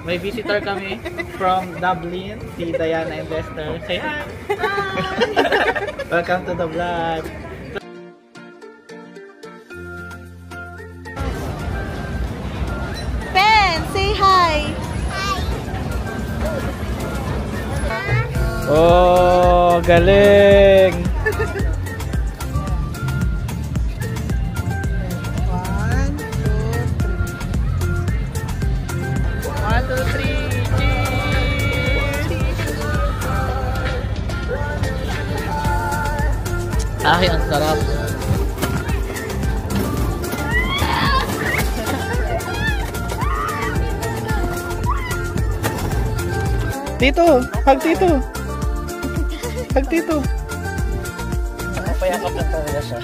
may visitor kami from Dublin, si Diana and Lester. Say hi! Welcome to the vlog! Ben, say hi! Oh, galing! Ay, ang sarap. Tito, hug Tito. Hug Tito. Payakap lang talaga siya.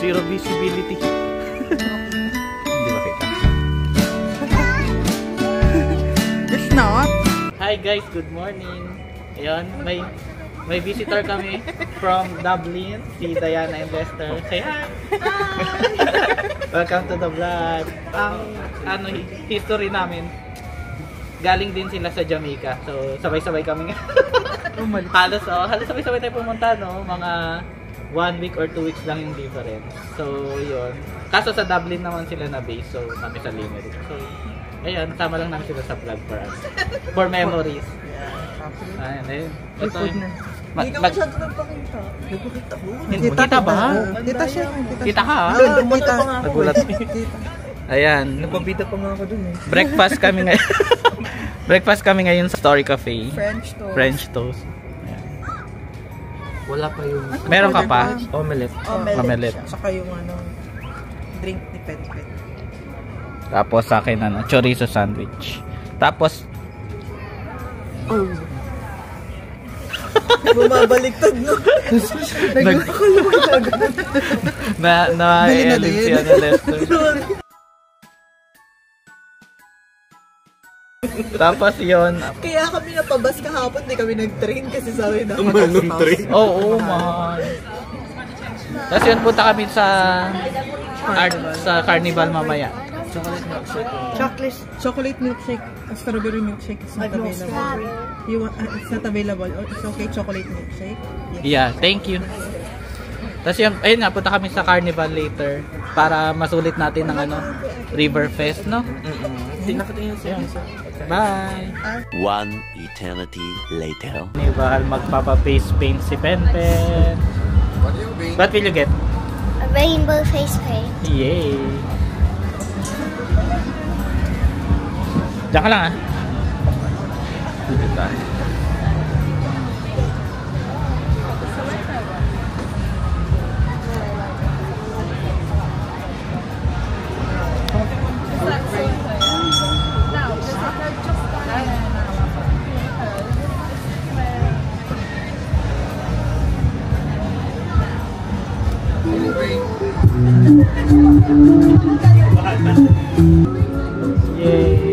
Zero visibility. Not. Hi guys, good morning. Ayun, may visitor kami from Dublin, si Diana and Lester. Say hi. Welcome to the vlog. Ang history namin, galing din sila sa Jamaica. So sabay-sabay kami. halos sabay-sabay tayo pumunta, no? Mga 1 week or 2 weeks lang yung difference. So yun. Kaso sa Dublin naman sila na base, so kami sa Limerick. So ayun, sama lang namin sila sa vlog for us. For memories. Ayan, ayun. Ito yun. Hindi ka masyado nagpakita. Nagpakita mo. Kita ba? Kita siya. Kita ka? Kita. Nagulat. Ayan. Nagpabida pa nga ako dun eh. Breakfast kami ngayon. Breakfast kami ngayon sa Story Cafe. French toast. Ayan. Wala pa yung... Meron ka pa? Omelette. Omelette. Saka yung drink ni Pet. Tapos sa akin chorizo sandwich. Tapos bumabaliktad no. na-elip siya na Lester. Tapos yun. Kaya kami napabas kahapon, di kami nag-train kasi sabi na train. Oo, mahal. Tapos yun, punta kami sa Carnival mamaya. Chocolate milkshake. Strawberry milkshake is not available. You want? It's not available. Oh, it's okay. Chocolate milkshake. Yes. Yeah, thank you. Tapos yun, ayun nga, punta kami sa Carnival later para masulit natin ng Riverfest, no? Tinakatingin siya. Bye! One eternity later. Bahal magpapa-face paint si Penpen. What will you get? A rainbow face paint. Yay! Diyan ka lang ah. Dito tayo. Yay!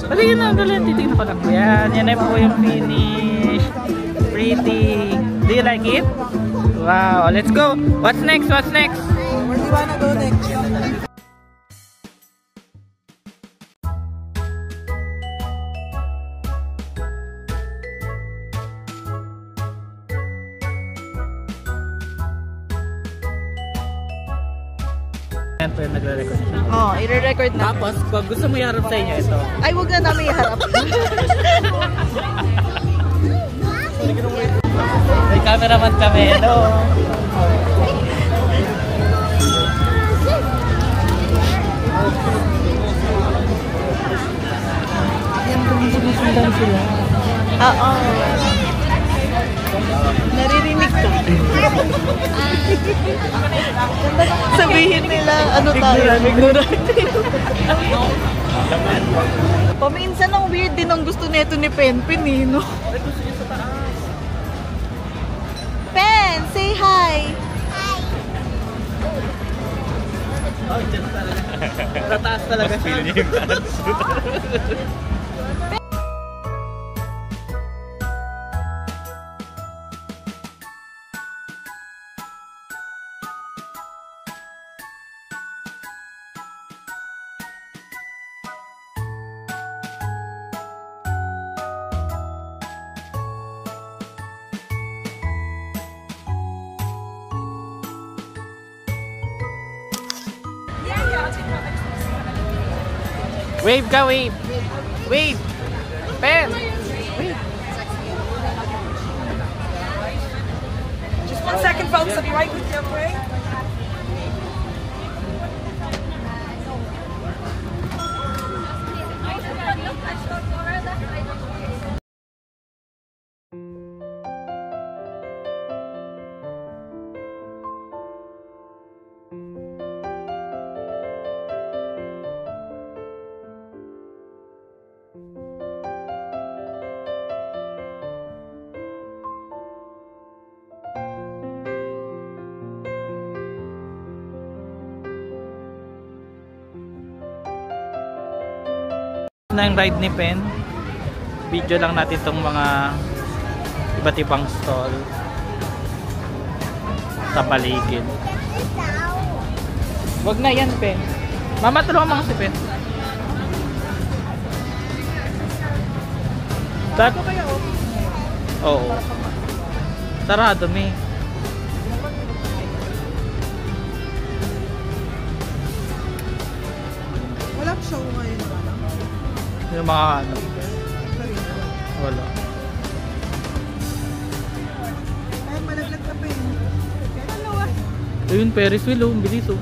Pati na, titignan ko lang. Yan na po yung finish. Pretty. Do you like it? Wow, let's go. What's next? What's next? Where do you wanna go next? Nagre-record siya. Oo, i-record na. Tapos, pag gusto mo iharap sa inyo ito. Ay, huwag na namin iharap. May cameraman kami. Hello! Yan, sumusundan sila. Oo. Naririnig ko. Sabihin nila, ano tayo? Ignorant. Paminsan ang weird din ang gusto nito ni Penpen eh, no? Pen, say hi! Oh, dyan talaga. Tataas talaga siya. Wave ka, wave! Wave! Pen! Wave! Just 1 second, folks. I'll be right with you, okay? Na yung ride ni Pen. Video lang natin itong mga iba't ibang stall sa paligid. Wag na yan, Pen. Mama, tulungan mo si Pen. Sarado kaya o? Oo. Sarado, may. Walang show ngayon. Yung mga ano. Wala. Ay, malaglag na pa yun. Ano ah? Ayun, Ferris wheel, oh. Bilis, oh.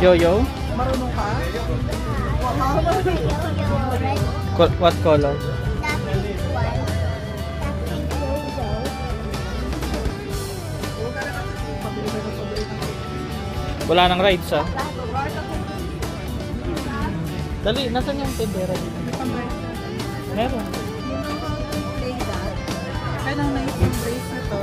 Yo-yo? Marunong ka? What color? Wala nang rides, ah. Dali, nasan yung tendera dito? Meron. Kaya nang na-embrace na to.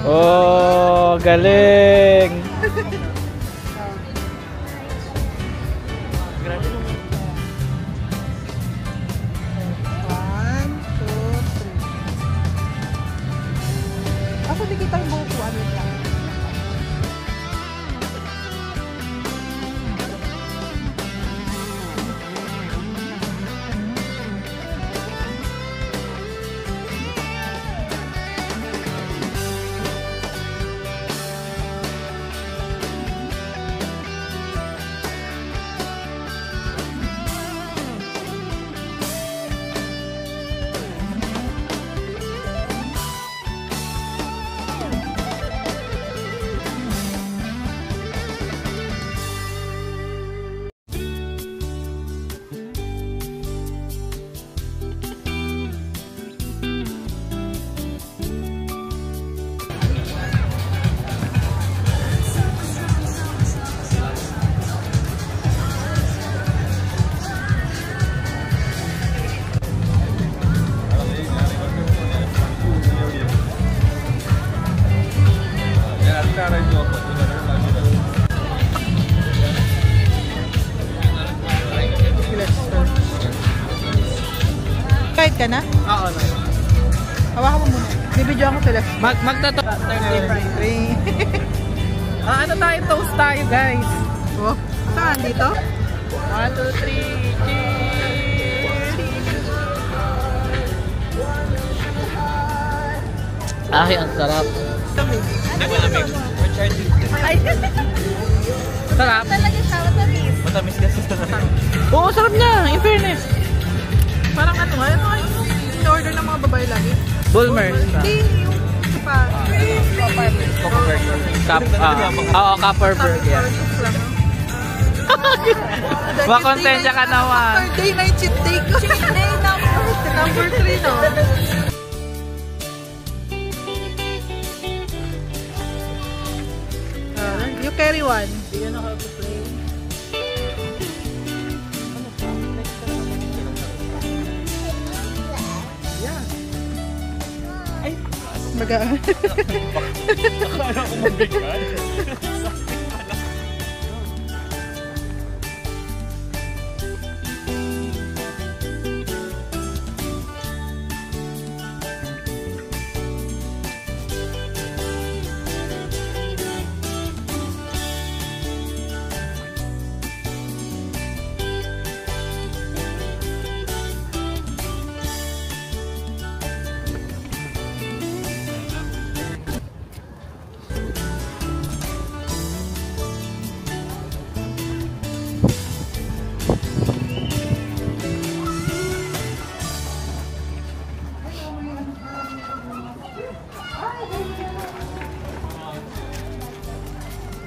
Oh, galing! Kaso di kita yung buko, ano lang. Kahit ka na? Oo, no. Hawakan mo muna. Bibidyo ako sila. Magtato. Ano tayo? Toast tayo, guys. Oh, saan? Dito? 1, 2, 3, cheers! Ay, ang sarap. Ay, Sarap. talaga siya, matamis. Matamis kasi sa Oo, sarap niya. In fairness. Parang ano nga, in-order ng mga babae lagi. Bulmers. Hindi, yung pa. Oo, Copperberg. Yeah. Makonsensya ka naman. Saturday night cheat day ko. Cheat day number 3, no? You carry one. Do you know how to play? Magaan. Akala ko mabigat.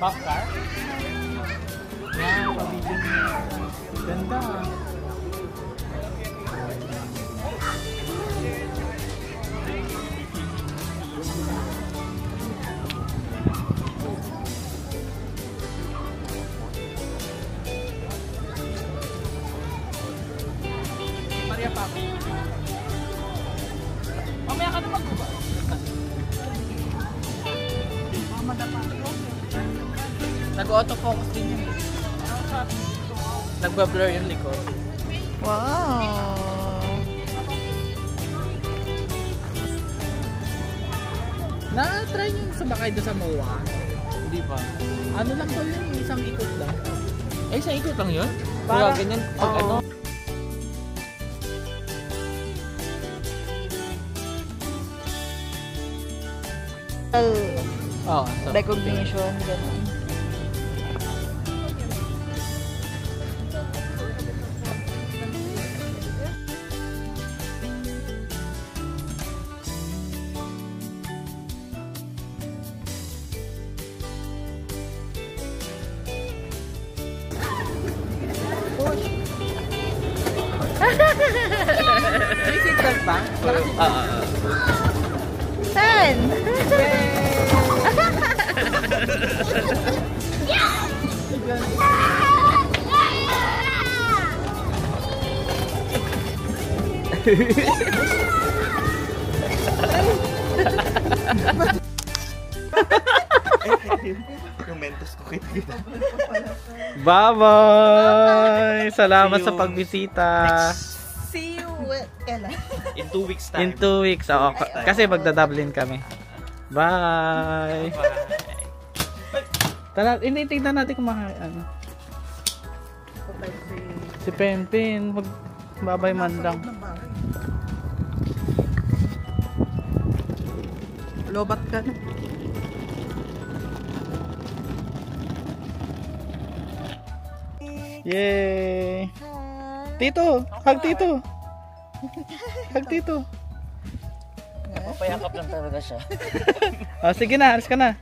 Boxcar? Yan, pabigyan niya. Ganda. Maria Papa. Mamaya ka na magbuba. Nag-autofocus din yun. Nagba-blur yung likod. Wow. Na-try yung sumakay doon sa MOA? Hindi pa. Ano lang ba yun? Isang ikot lang. Ay, isang ikot lang yun? Para- Kaya ganyan. Pag Oo. ano? Oo. So, Recognition, gano'n. may seatbelt ba? Ten! Yung mentos ko kita. Bye-bye! Salamat See sa you pagbisita. See you, Ella. In 2 weeks time. In 2 weeks. Oo, kasi magda-Dublin kami. Bye! Tara, initignan natin kung ano. Si Penpin, magbabay man lang. Lobat ka na. Yay! Tito! Hug Tito! Hug Tito! Napapayakap lang talaga siya. Oh, sige na, alis ka na.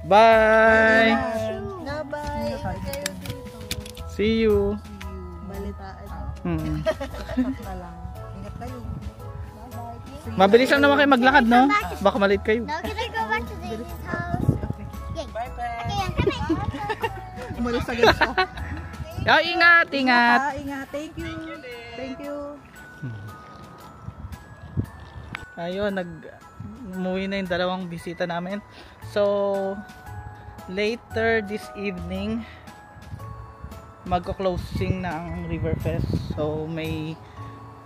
Bye! Bye-bye. See you! Balitaan. Hmm. Na lang. Ingat kayo. Mabilis lang naman kayo maglakad, no? Baka malit kayo. Now can I go back to the house? Yay. Bye-bye. Okay, I'm coming. Umalis agad siya. Oh, ingat, ingat! Ingat. Thank you. Thank you. Ayun, umuwi na yung dalawang bisita namin. So, later this evening, magko-closing na ang Riverfest. So, may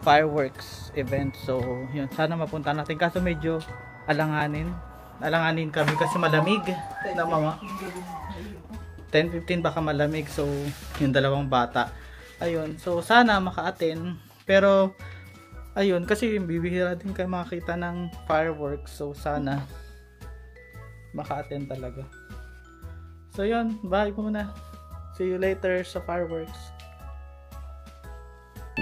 fireworks event. So, yun, sana mapunta natin. Kaso medyo alanganin kami kasi malamig na mga 10-15 baka malamig. So, yung dalawang bata. Ayun, so sana maka-attend. Pero, ayun, kasi bibihira din kayo makakita ng fireworks. So, sana maka-attend talaga. So, yun. Bye muna. See you later sa fireworks.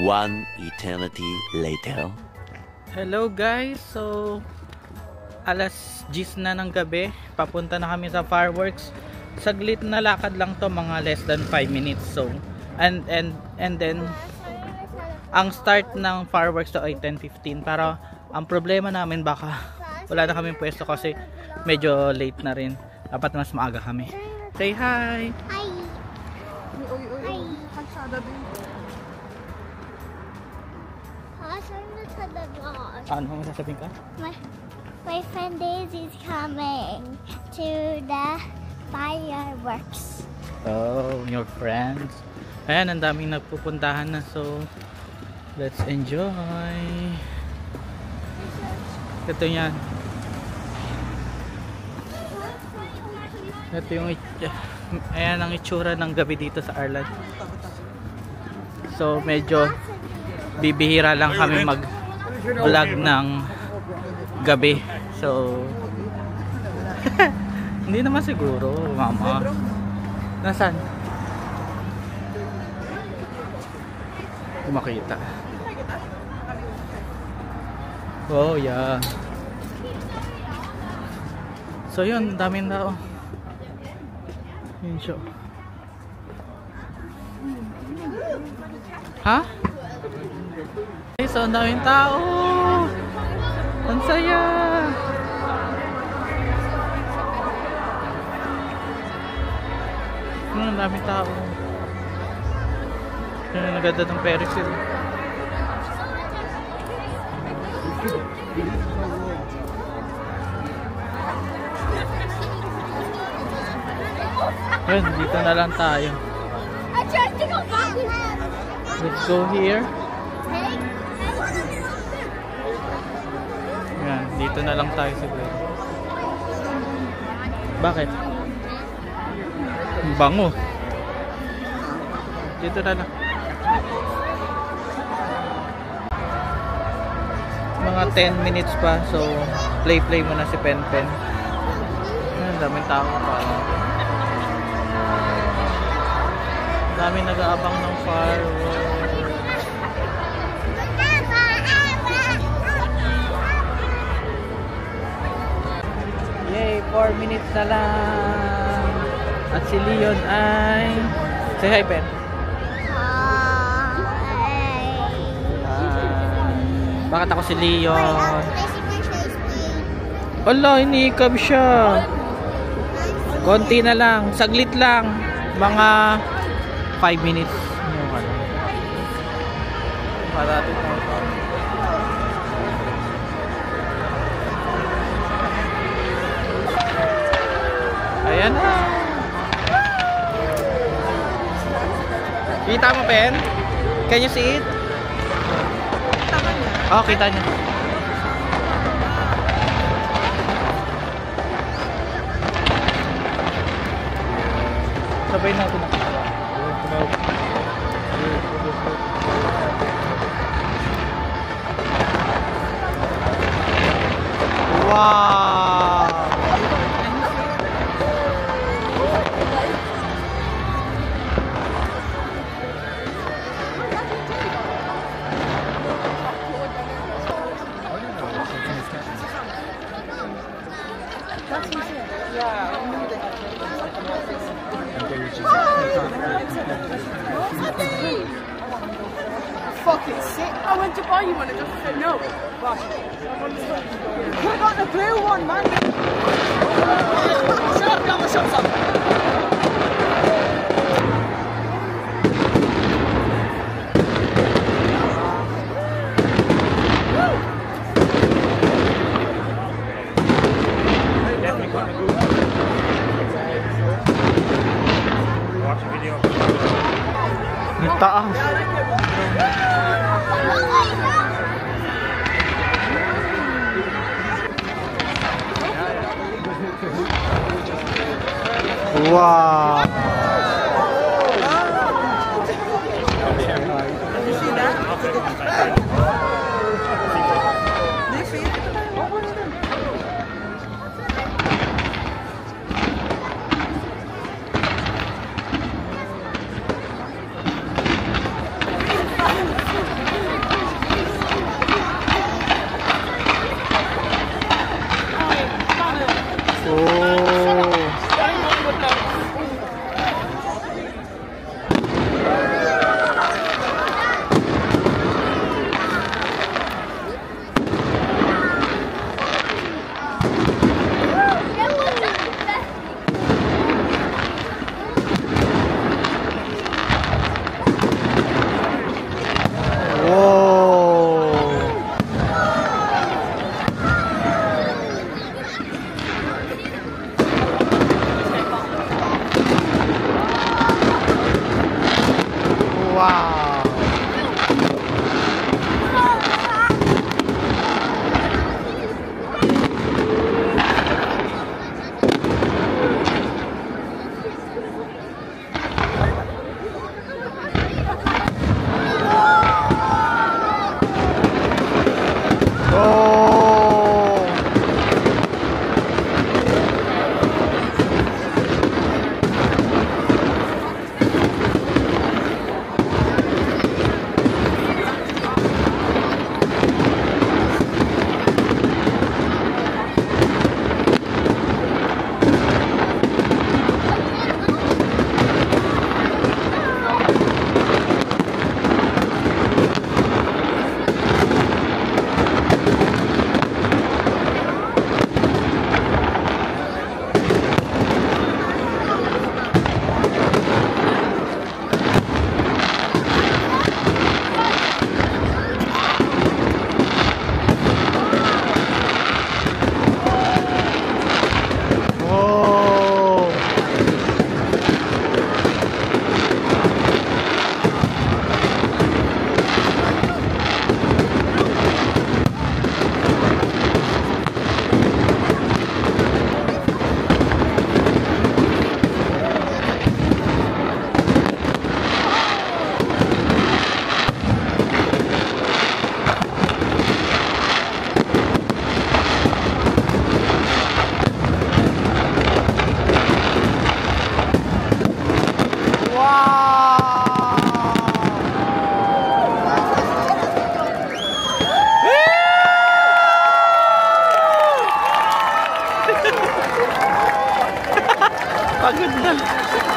One eternity later. Hello guys. So, alas 10 na ng gabi. Papunta na kami sa fireworks. Saglit na lakad lang to, mga less than 5 minutes. So, and then ang start ng fireworks to ay 10:15. Pero ang problema namin, baka wala na kaming pwesto kasi medyo late na rin. Dapat mas maaga kami. Say hi. Hi. Hi. Kalsada din. Ano mo sasabihin ka? My friend Daisy is coming to the fireworks. Oh, your friends. Ayan, ang daming nagpupuntahan na. So, let's enjoy. Ito yan. Ito yung ayan ang itsura ng gabi dito sa Ireland. So, medyo bibihira lang kami mag-vlog ng gabi. So, hindi naman siguro, mama. Nasaan? Makita. Oh, yeah. So, yun, daming tao. Yun siya. Ha? Okay, so, ang daming tao. Ang saya. Ang daming tao. Yan, naganda ng Paris yun. Yan, dito na lang tayo. Let's go here. Yan, dito na lang tayo siguro. Bakit? Ang bango. Dito na lang. Mga 10 minutes pa. So, play muna si Pen. Ang daming tao pa. Daming nag-aabang ng fireworks. Yay, 4 minutes na lang. At si Leon ay... Say hi, Pen. Bakit ako si Leon? Wala, inikab siya. Konti na lang. Saglit lang. Mga 5 minutes. Parating tayo. Ayan na. Kita mo, Pen? Can you see it? Oh, kita niya. Sabay natin na. Wow! Fucking sick. I went to buy you one and just said no. You could have got the blue one, man. Shut up, get my shots up. Watch the video. Ang taas. Wow! Pagod na.